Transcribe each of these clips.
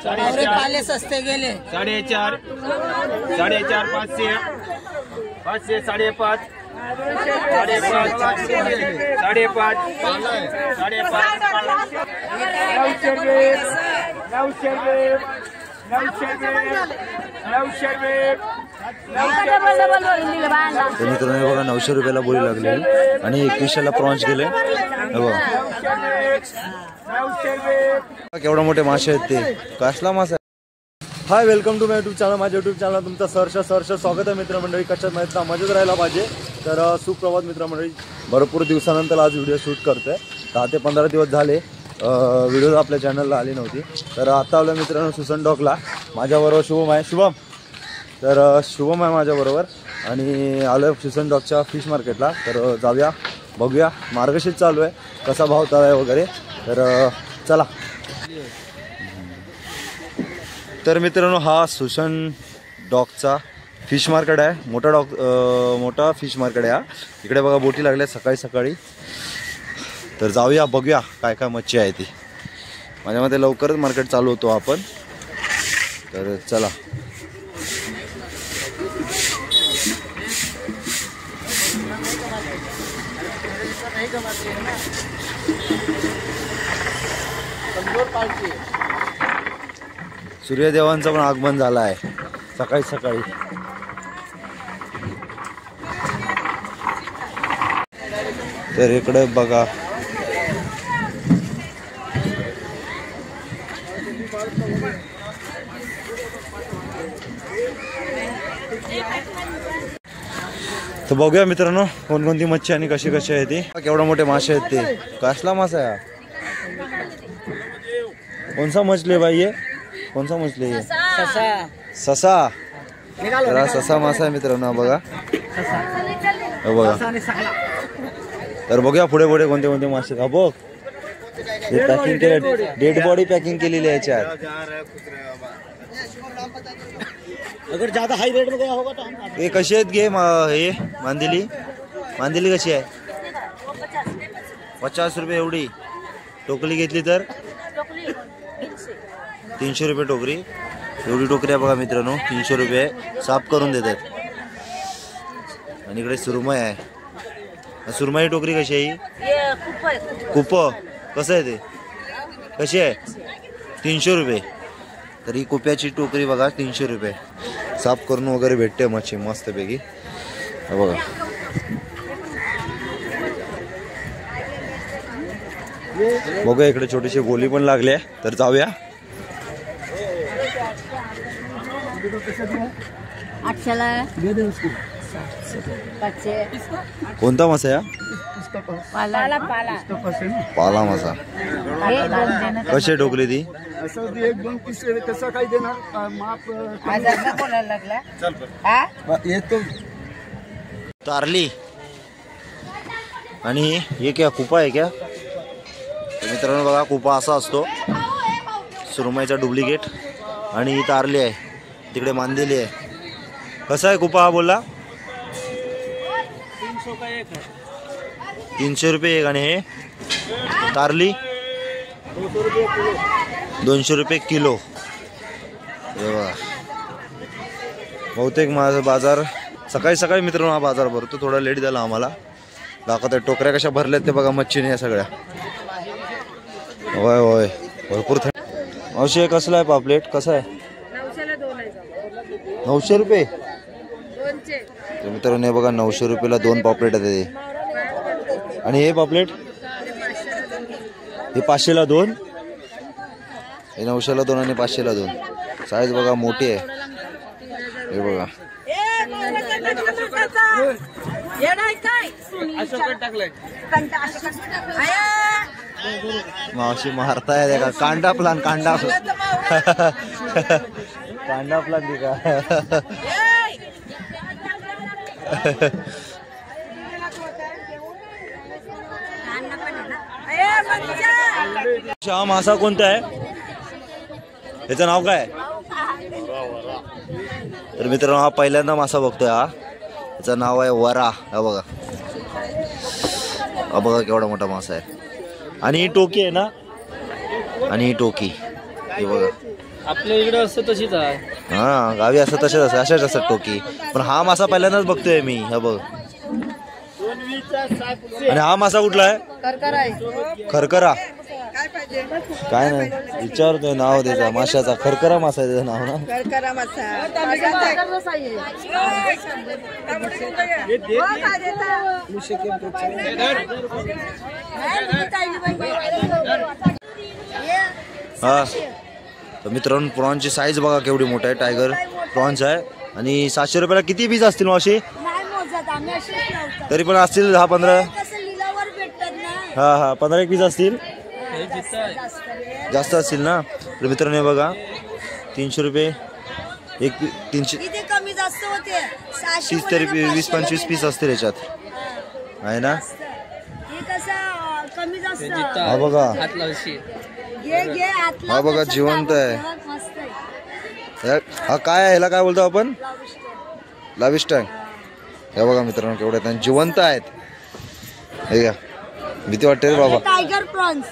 काले सस्ते गेले 4.5 500 500 5.5 मित्रांनो बघा 900 रुपयाला बोली लागली आणि 2100ला प्रॉन्स गेले बघा केवढे मोठे मासे आहेत ते कसला मासा. Hi welcome to my YouTube channel. माझ्या यूट्यूब चॅनल तुमचं सहर्ष स्वागत आहे मित्रमंडळी. कशात माहिती मजेत राहायला पाहिजे. तर सुप्रभात मित्रमंडळी. भरपूर दिवसानंतर आज व्हिडिओ शूट करतोय. 10 ते 15 दिवस झाले व्हिडिओ आपल्या चॅनलला आली नव्हती. तर आता आलो मित्रांनो सुसन डॉकला. माझ्याबरोबर शुभम आहे. तर शुभम आहे माझ्याबरोबर आणि आलो सुसन डॉकच्या फिश मार्केटला. तर जाऊया बघूया मार्गशीर्ष चालू आहे कसा भाव चालू आहे वगैरे. तर चला. तर मित्रांनो हा सुसन डॉकचा फिश मार्केट आहे. मोठा फिश मार्केट आहे. इकडे बघा बोटी लागल्या सकाळी सकाळी. तर जाऊया बघूया काय काय मच्छी आहे ती. माझ्या मते लवकरच मार्केट चालू होतो आपण. तर चला. सूर्यदेवांचं पण आगमन झालं आहे सकाळी सकाळी. तर इकडे बघा तर बघूया मित्रांनो कोणकोणती मच्छी आणि कशी कशी आहे ती. केवढे मोठे मासे आहेत ते. कसला मासा आहे. कौन सा मछली है भाई ये. कौन सा मछली है. ससा. तर ससा मासा आहे मित्रांनो बघा. बघा तर बघूया पुढे पुढे कोणते कोणते मासे. का बघ पॅकिंग केले. डेड बॉडी पॅकिंग केलेली आहे याच्यात. अगर ज्यादा हाई रेट में गया होगा तो हम ये कशी आहेत घे. हे मांदेली कशी आहे. 50 रुपये एवढी. टोकरी घेतली तर 300 रुपये टोकरी. एवढी टोकरी आहे बघा मित्रांनो. 300 रुपये साफ करून देतात. आणि इकडे सुरमई आहे. सुरमई टोकरी कशी आहे. कुप कसं आहे ते. कशी आहे 300 रुपये. तर ही कुप्याची टोकरी बघा 300 रुपये. साफ करून वगैरे भेटते मच्छी मस्तपैकी. बघा बघा इकडे छोटीशी गोली पण लागली आहे. तर जाऊया. 800ला कोणता मासा आहे. पाला मासा. कशी टोकरी ती. तारली. आणि हे क्या कुपा आहे क्या. मित्रांनो बघा कुपा असा असतो. सुरमईचा डुप्लिकेट. आणि ही तारली आहे तिकडे मांदेली आहे. कसा आहे कुपा हा बोलला. 300 रुपये एक. आणि हे तारली 200 रुपये किलो. बहुतेक माझा बाजार सकाळी सकाळी मित्रांनो हा बाजार भरतो. थोडा लेट झाला आम्हाला. दाखवत आहे टोकऱ्या कशा भरल्यात ते बघा मच्छीने सगळ्या. होय होय भरपूर. अवश्य कसला आहे पापलेट. कसा आहे. 900 रुपये. तर मित्रांनो हे बघा 900 रुपयाला 2 पापलेट आहेत ते. आणि हे पापलेट हे 500ला 2. हे 900ला 2 आणि 500ला 2. साईज बघा मोठी आहे. हे बघा मावशी मारताय का. कांडा प्लान कांडा प्लान दी का. हा मासा कोणता आहे. याचं नाव काय. तर मित्रांनो हा पहिल्यांदा मासा बघतोय. हा याचं नाव आहे वरा. हा बघा बघा केवढा मोठा मासा आहे. आणि ही टोकी आहे ना. आणि ही टोकी हे बघा आपल्या इकडे असं तशीच आहे. हा गावी असं तसेच अशाच असतात टोकी. पण हा मासा पहिल्यांदाच बघतोय मी. हा बघ. आणि हा मासा कुठला आहे? खरकरा. काय नाही विचारतोय नाव त्याचा माशाचा. खरकरा मासा आहे त्याचं नाव ना. हा तर मित्रांनो प्रॉन्सची साईज बघा केवढी मोठी आहे. टायगर प्रॉन्स आहे. आणि 700 रुपयाला किती पीस असतील मावशी? तरी पण असतील 10-15. हा हा 15 पीस असतील. जास्त असतील ना. तर मित्रांनो हे बघा 300 रुपये एक 300 कमी जास्त होते. 30 तरी 20-25 पीस असतील याच्यात आहे ना. कमी जास्त. हा बघा हा बघा जिवंत आहे. हा काय आहे? ह्याला काय बोलतो आपण? लाविस्टँग. हे बघा मित्रांनो केवढे आहेत जिवंत आहेत. हे घ्या भीती वाटते रे बाबा. Tiger prawns.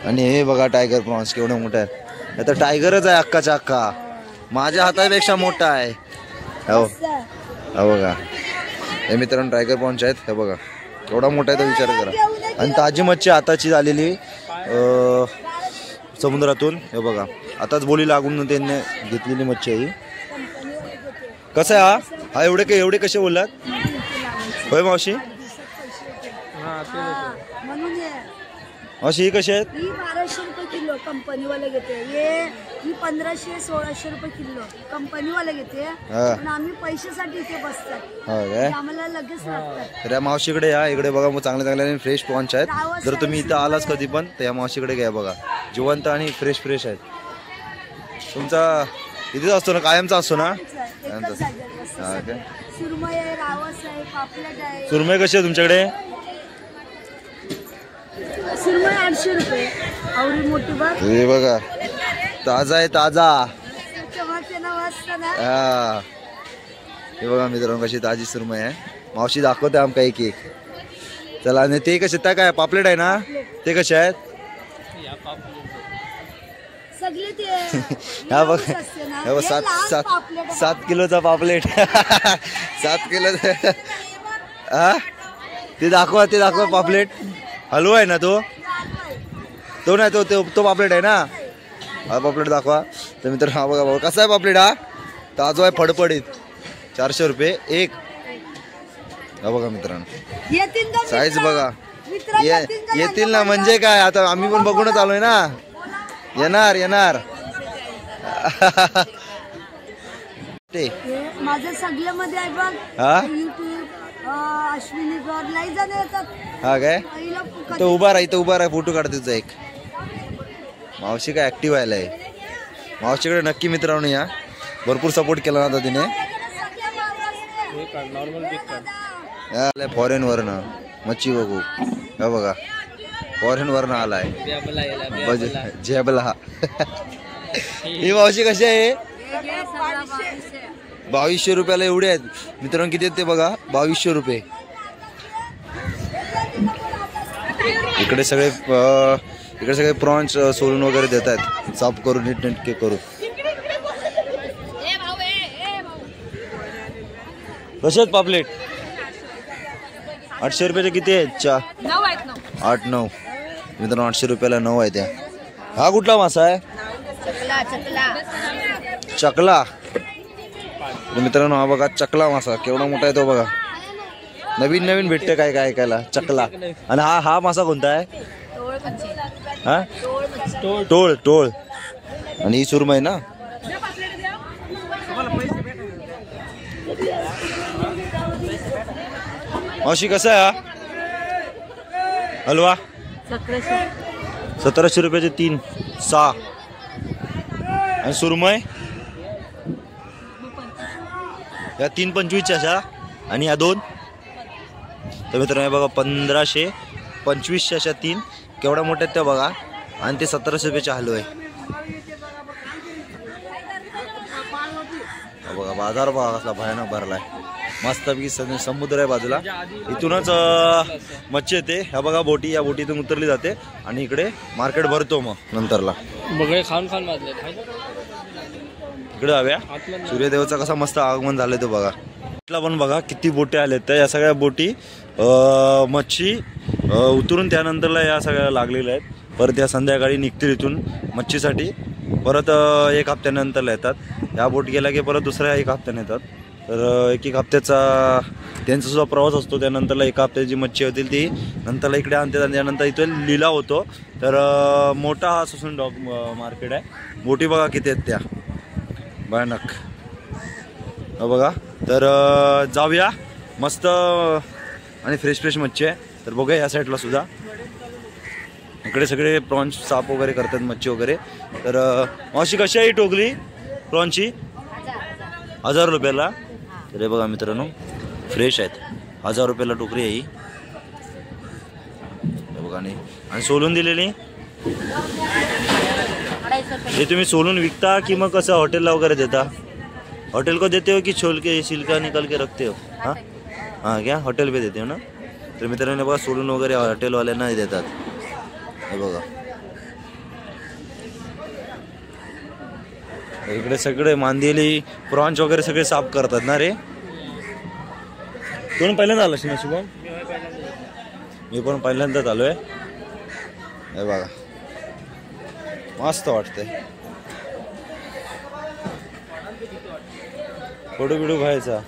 आणि हे बघा टायगर प्रॉन्स केवढे मोठे आहेत. हे तर टायगरच आहे अक्काच्या अक्का. माझ्या हातापेक्षा मोठा आहे. हो हा बघा हे मित्रांनो टायगर प्रॉन्स आहेत. हे बघा केवढा मोठा आहे तो विचार करा. आणि ताजी मच्छी आताची झालेली समुद्रातून. हे बघा आताच बोली लागून त्यांनी घेतलेली मच्छी आहे. कसं आहे हा एवढे कसे बोललात होय मावशी? मावशी ही कशी आहेत? ही 1200 रुपये किलो कंपनीवाले घेते. ही 1500-1600 रुपये किलो कंपनीवाले घेते. पण आम्ही पैशासाठी इथे बसतात. आम्हाला लगेच लागतात. तर या मावशीकडे या. इकडे बघा मग चांगले चांगले फ्रेश प्रॉन्स आहेत. जर तुम्ही इथं आलाच कधी पण तर या मावशीकडे घ्या. बघा जिवंत आणि फ्रेश आहेत. तुमचा इथेच असतो ना कायमचा असतो ना? सुरमई आहे, रावस आहे, पापलेट आहे. सुरमई कशी आहे तुमच्याकडे? सुरमई 800 रुपये. आवडी मोठी बघ. हे बघा ताजा आहे ताजा. हा हे बघा मित्रांनो कशी ताजी सुरमई आहे. मावशी दाखवते आमका एक एक. चला आणि ते कसे त्या काय पापलेट आहे ना ते कसे आहेत? सगळे ते हा बघ 7 किलोचा पापलेट. 7 किलो. हा ते दाखवा पापलेट. हलवा आहे ना तो नाही तो पापलेट आहे ना. हा पापलेट दाखवा. तर मित्र हा बघा बाबा कसा आहे पापलेट. हा ताजो आहे फडफडीत. 400 रुपये एक. हा बघा मित्रांनो साईज बघा. येतील ना म्हणजे काय आता आम्ही पण बघूनच आलोय ना. येणार ते माझं सगळं मध्ये आहे बघ. युट्यूब अश्विनी गौर लाई जण येतात. हा काय तो उभा राहा फोटो काढते एक. मावशी काय ऍक्टिव्ह व्हायलाय. मावशीकडे नक्की मित्रांनो या. भरपूर सपोर्ट केला ना तिने. फॉरेन वरनं मच्छी बघू. हा बघा फॉरेन वरनं आलाय जेबला. ही मावशी कशी आहे? 2200 रुपयाला एवढे आहेत मित्रांनो. किती आहेत ते बघा 2200 रुपये. इकडे सगळे प्रॉन्स सोलून वगैरे देत आहेत. साफ करून नीटनेटके करून. कसे आहेत पापलेट? 800 रुपयाचे किती आहेत? 8-9 मित्रांनो 800 रुपयाला 9 आहे त्या. हा कुठला मासा आहे? चकला. मित्रांनो हा बघा चकला मासा केवढा मोठा आहे तो बघा. नवीन भेटते काय ऐकायला चकला. आणि हा मासा कोणता आहे? हा टोळ. आणि ही सुरमई ना. मावशी कसा आहे हा हलवा? 1700 रुपयाचे 3-6. आणि सुरमई या 325 अशा. आणि या 2 तर मित्रांनो बघा 1525 अशा 3. केवढ्या मोठ्या आहेत त्या बघा. आणि ते 1700 रुपयाचे हलवे. बघा बाजार बघा कसला भयानक भरलाय. मस्तपैकी समुद्र आहे बाजूला. इथूनच मच्छी येते. ह्या बघा बोटी. या बोटीतून उतरली जाते आणि इकडे मार्केट भरतो मग नंतरला. बघा खाऊन वाजले. इकडे जाऊया. सूर्यदेवाचा कसा मस्त आगमन झालंय तो बघा. इथला पण बघा किती बोटी आलेत. तर या सगळ्या बोटी मच्छी उतरून त्यानंतरला या सगळ्या लागलेल्या आहेत. परत या संध्याकाळी निघतील इथून मच्छीसाठी. परत 1 हप्त्यानंतरला येतात. ह्या बोट गेल्या की परत दुसऱ्या 1 हप्त्याने येतात. तर 1 हप्त्याचा त्यांचा सुद्धा प्रवास असतो. त्यानंतरला 1 हप्त्याची जी मच्छी होतील ती नंतरला इकडे आणतात आणि त्यानंतर इथे लिलाव होतो. तर मोठा हा ससून डॉग मार्केट आहे. बोटी बघा किती आहेत त्या भयानक बघा. तर जाऊया मस्त आणि फ्रेश मच्छी आहे. तर बघूया या साईडला सुद्धा इकडे सगळे प्रॉन्स साफ वगैरे करतात मच्छी वगैरे. तर मावशी कशी आहे ही टोकरी प्रॉन्सची? 1000 रुपयाला. तर हे बघा मित्रांनो फ्रेश आहेत. 1000 रुपयाला टोकरी आहे ही बघा. आणि सोलून दिलेली हे तुम्ही सोलून विकता कि मग कसं हॉटेलला वगैरे देता? होटल को देते हो कि छोल के छिलका निकाल के रखते हो? हाँ हाँ क्या होटल पे देते हो ना. तर मित्रांनो बघा सोलून वगैरे हॉटेलवाल्यांना देतात. हे बघा इकडे सगळे मांदेली प्रॉन्स वगैरे सगळे साफ करतात ना रे. कोण पहिल्यांदा आलास ना शुभम? मी पण पहिल्यांदाच आलोय. हे बघा मस्त वाटतंय. फोटो बिडो घ्यायचा.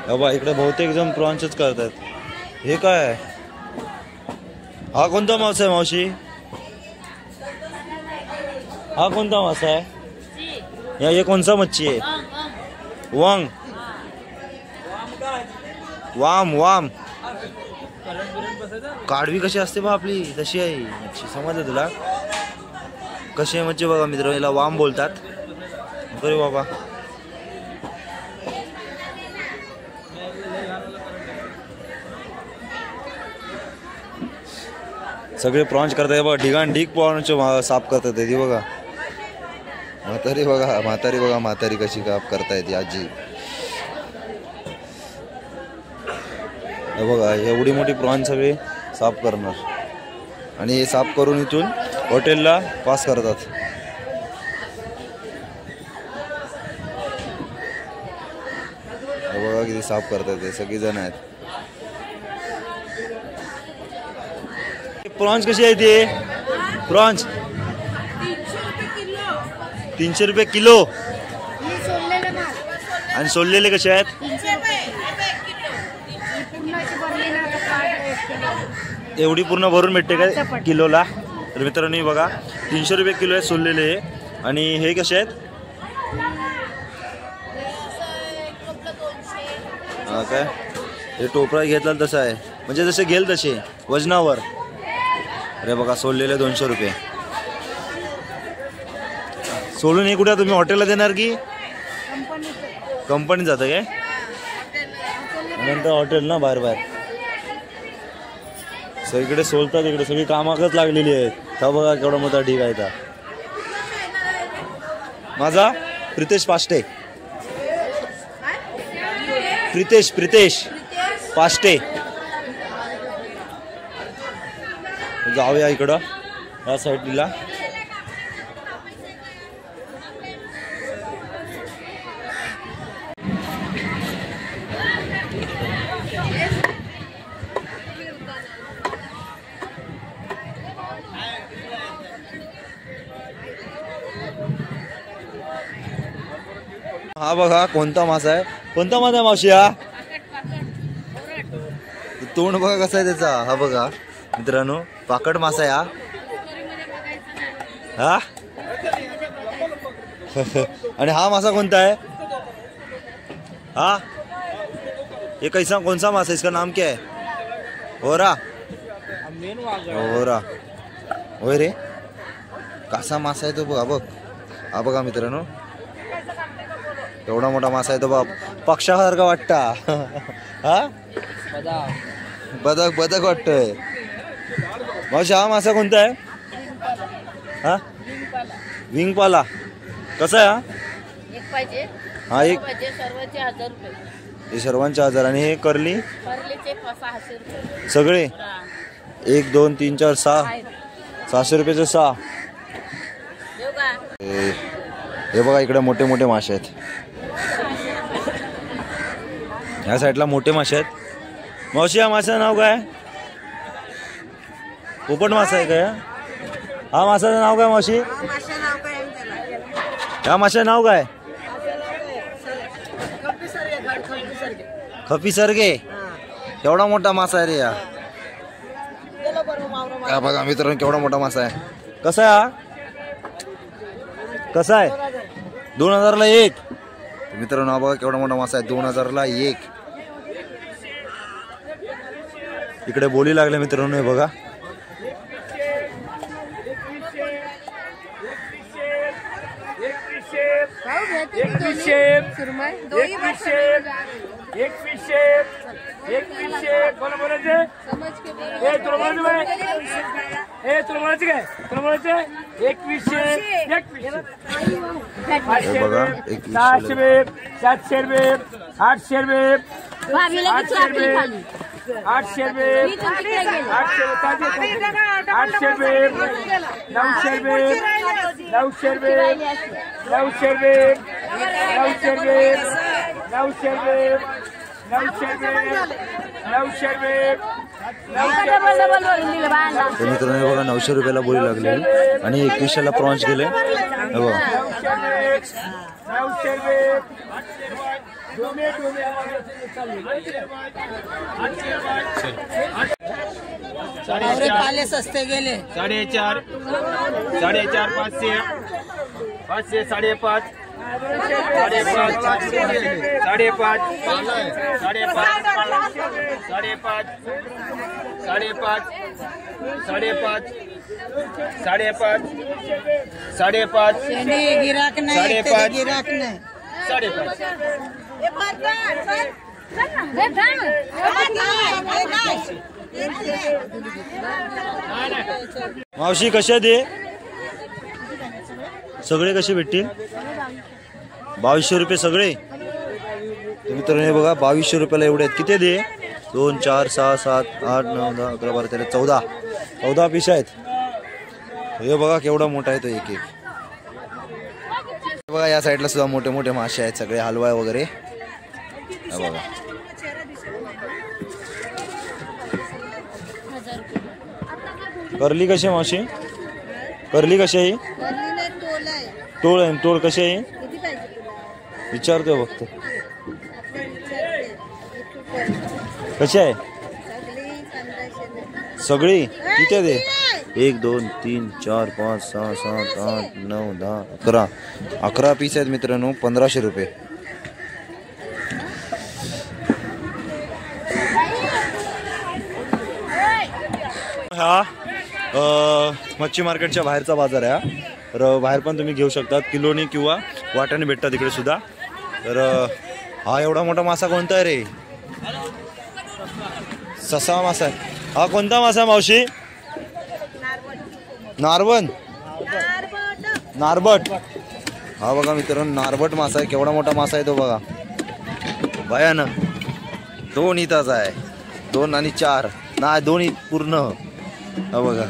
बाबा इकडे बहुतेक जण प्रॉन्सच करतात. हे काय हा कोणता मासा आहे मावशी? हा कोणता मासा आहे? या ये कोणसा मच्छी आहे? वांग वाम काढवी कशी असते बा आपली तशी आहे मच्छी. समजलं तुला? कशी आहे मच्छी बघा मित्र. याला वाम बोलतात. अरे बाबा सगळे प्रॉन्स करतात बघा. ढिगाण ढीग प्रॉन्स साफ करतात ती बघा. म्हातारी कशी काप करतायत ती आजी. बघा एवढी मोठी प्रॉन्स सगळे साफ करणार आणि हे साफ करून इथून हॉटेलला पास करतात. बघा किती साफ करतात ते सगळी जण आहेत. प्रॉन्स कशी आहे ते? प्रॉन्स 300 रुपये किलो. आणि सोललेले कसे आहेत? एवढी पूर्ण भरून भेटते का किलोला? तर मित्रांनो बघा 300 रुपये किलो आहे सोललेले. आणि हे कसे आहेत? हा काय हे टोपरा घेतला तसं आहे म्हणजे जसे घेल तसे वजनावर. अरे बघा सोललेले 200 रुपये. सोलून हे कुठे तुम्ही हॉटेलला देणार की कंपनी जातं काय? नंतर हॉटेल ना बाहेर सगळीकडे सोलतात. इकडे सगळी कामाकच लागलेली आहेत. हा बघा केवढा मोठा ढीग आहे. माझा प्रितेश पाष्टे. प्रितेश पाष्टे. जाऊया इकडं या साईडला. हा बघा कोणता मासा आहे? कोणता मासा आहे मावशी? हा तोंड बघा कसा आहे त्याचा. हा बघा मित्रांनो पाकड मासा आहे हा. आणि हा मासा कोणता आहे? हा ये कैसा कौन सा मासा है? इसका नाम क्या है? होरा. होय रे कसा मासा आहे तो बघा. बघ हा बघा मित्रांनो एवढा मोठा मासा आहे तो बाप. पक्षासारखा वाटता. हा बदक वाटतोय. मावशी हा मासा कोणता आहे? हा विंगपाला. कसा आहे हा? हा एक हे सर्वांचे 1000. आणि हे करली सगळे 1 2 3 4 6 600 रुपयाचे 6. हे बघा इकडे मोठे मोठे मासे आहेत. ह्या साईडला मोठे मासे आहेत. मावशी या माशाचं नाव काय? पोपट मासा आहे काय? हा माशाचं नाव काय मावशी? ह्या माशाचं नाव काय? खपी सरगे. केवढा मोठा मासा आहे रे या. बघा मित्रांनो केवढा मोठा मासा आहे. कसा आहे हा? कसा आहे? 2000ला 1. मित्रांनो बघा केवढा मोठा मासा आहे. 2000ला 1. इकडे बोली लागले मित्रांनो. हे बघा मित्रांनो बघा 900 रुपयाला बोली लागली आणि 2100ला प्रॉन्स गेले. सस्ते गेले 4.5 500 500 5.5 5.5 गिराक नाही 5.5 मावशी कशा दे सगळे कसे भेटतील? 2200 रुपये सगळे. मित्रांनो हे बघा 2200 रुपयाला एवढे आहेत. किती दे? 2 4 6 7 8 9 10 11 12 13 14 पीस आहेत. हे बघा केवढा मोठा आहे तो एक एक. बघा या साईडला सुद्धा मोठे मोठे मासे आहेत सगळे हलवाय वगैरे. बघा करली कशी मावशी? करली कशी आहे? टोळ आहे. टोळ कशी आहे? विचारतोय फक्त. कशी आहे सगळी? किती आहे ते? 1 2 3 4 5 6 7 8 9 10 11 पीस आहेत मित्रांनो. 1500 रुपये. हा मच्छी मार्केटच्या बाहेरचा बाजार आहे. तर बाहेर पण तुम्ही घेऊ शकतात. किलोनी किंवा वाट्याने भेटतात इकडे सुद्धा. तर हा एवढा मोठा मासा कोणता आहे रे? ससा मासा आहे. हा कोणता मासा मावशी? नारवण नारबट. हा बघा मित्रांनो नारबट मासा आहे. केवढा मोठा मासा आहे तो बघा. भयानक. 2 इताचा आहे. 2 आणि 4 नाही 2 पूर्ण. हा बघा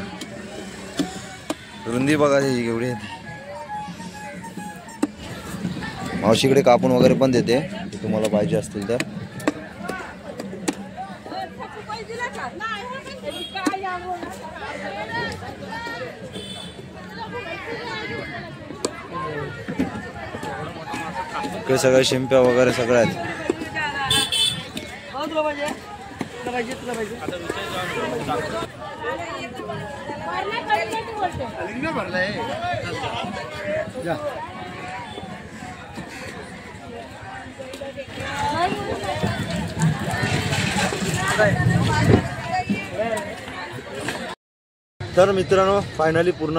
रुंदी बघा एवढी. मावशीकडे कापून वगैरे पण देते तुम्हाला पाहिजे असतील तर. इकडे सगळ्या शिंप्या वगैरे सगळ्या आहेत. तर मित्रांनो फायनली पूर्ण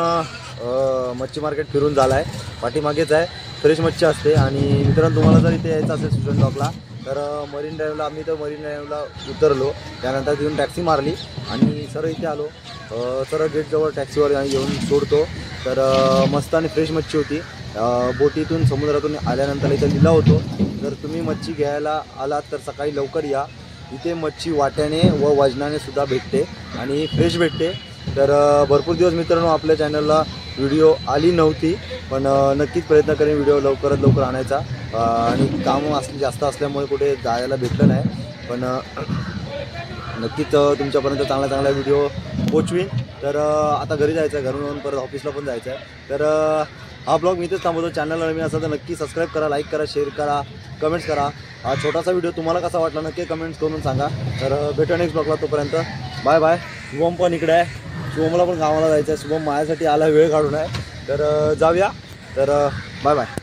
मच्छी मार्केट फिरून झालं आहे. पाठीमागेच आहे. फ्रेश मच्छी असते. आणि मित्रांनो तुम्हाला जर इथे यायचं असेल सुजन टॉपला तर मरीन ड्राईव्हला आम्ही तर मरीन ड्राईव्हला उतरलो. त्यानंतर तिथून टॅक्सी मारली आणि सरळ इथे आलो. सरळ गेटजवळ टॅक्सीवर येऊन सोडतो. तर मस्त आणि फ्रेश मच्छी होती. बोटीतून समुद्रातून आल्यानंतर इथं लिलाव होतो. जर तुम्ही मच्छी घ्यायला आलात तर सकाळी लवकर या. इथे मच्छी वाट्याने व वजनाने सुद्धा भेटते आणि फ्रेश भेटते. तर भरपूर दिवस मित्रांनो आपल्या चॅनलला व्हिडिओ आली नव्हती, पण नक्कीच प्रयत्न करेन व्हिडिओ लवकरात लवकर आणायचा. आणि कामं जास्त असल्यामुळे कुठे जायला भेटलं नाही, पण नक्कीच तुमच्यापर्यंत चांगला चांगला व्हिडिओ पोचवीन. तर आता घरी जायचं आहे, घरून येऊन परत ऑफिसला पण जायचं आहे. तर हा ब्लॉग मी इथेच थांबवतो. चॅनलला नवीन असेल तर नक्की सबस्क्राईब करा, लाईक करा, शेअर करा, कमेंट्स करा. हा छोटासा व्हिडिओ तुम्हाला कसा वाटला नक्की कमेंट्स करून सांगा. तर भेटू नेक्स्ट ब्लॉगला, तोपर्यंत बाय बाय. शुभम पण इकडे आहे, शुभमला पण गावाला जायचं आहे. शुभम माझ्यासाठी आला, वेळ काढून आहे. तर जाऊया. तर बाय बाय.